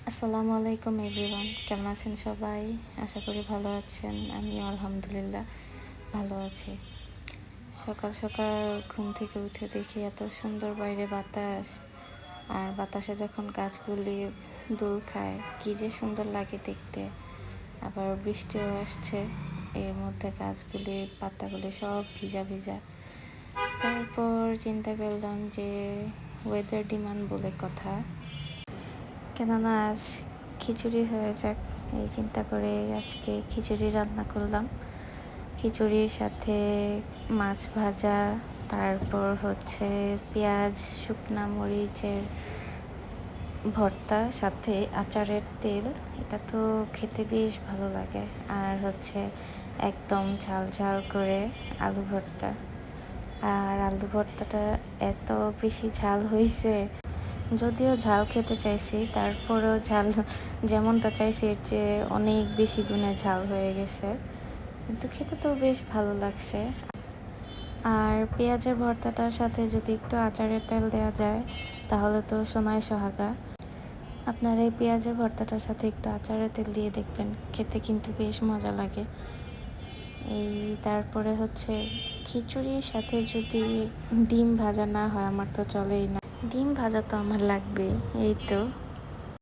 আসসালামু আলাইকুম এভরিওয়ান, কেমন আছেন সবাই? আশা করি ভালো আছেন। আমিও আলহামদুলিল্লাহ ভালো আছি। সকাল সকাল ঘুম থেকে উঠে দেখি এত সুন্দর বাইরে বাতাস, আর বাতাসে যখন গাছগুলি দোল খায় কী যে সুন্দর লাগে দেখতে। আবার বৃষ্টিও আসছে, এর মধ্যে গাছগুলির পাতাগুলি সব ভিজা ভিজা। তারপর চিন্তা করলাম যে ওয়েদার ডিমান্ড বলে কথা, কেননা আজ খিচুড়ি হয়ে যাক, এই চিন্তা করে আজকে খিচুড়ি রান্না করলাম। খিচুড়ির সাথে মাছ ভাজা, তারপর হচ্ছে পেঁয়াজ, শুকনা মরিচের ভর্তা, সাথে আচারের তেল। এটা তো খেতে বেশ ভালো লাগে। আর হচ্ছে একদম ঝাল ঝাল করে আলু ভর্তা। আর আলু ভর্তাটা এত বেশি ঝাল হয়েছে, যদিও ঝাল খেতে চাইছি, তারপরেও ঝাল যেমনটা চাইছি এর চেয়ে অনেক বেশি গুণে ঝাল হয়ে গেছে, কিন্তু খেতে তো বেশ ভালো লাগছে। আর পেঁয়াজের ভর্তাটার সাথে যদি একটু আচারের তেল দেওয়া যায় তাহলে তো সোনায় সোহাগা। আপনারা এই পেঁয়াজের ভর্তাটার সাথে একটু আচারের তেল দিয়ে দেখবেন, খেতে কিন্তু বেশ মজা লাগে। এই তারপরে হচ্ছে খিচুড়ির সাথে যদি ডিম ভাজা না হয় আমার তো চলেই না। ডিম ভাজা তো আমার লাগবেই, এই তো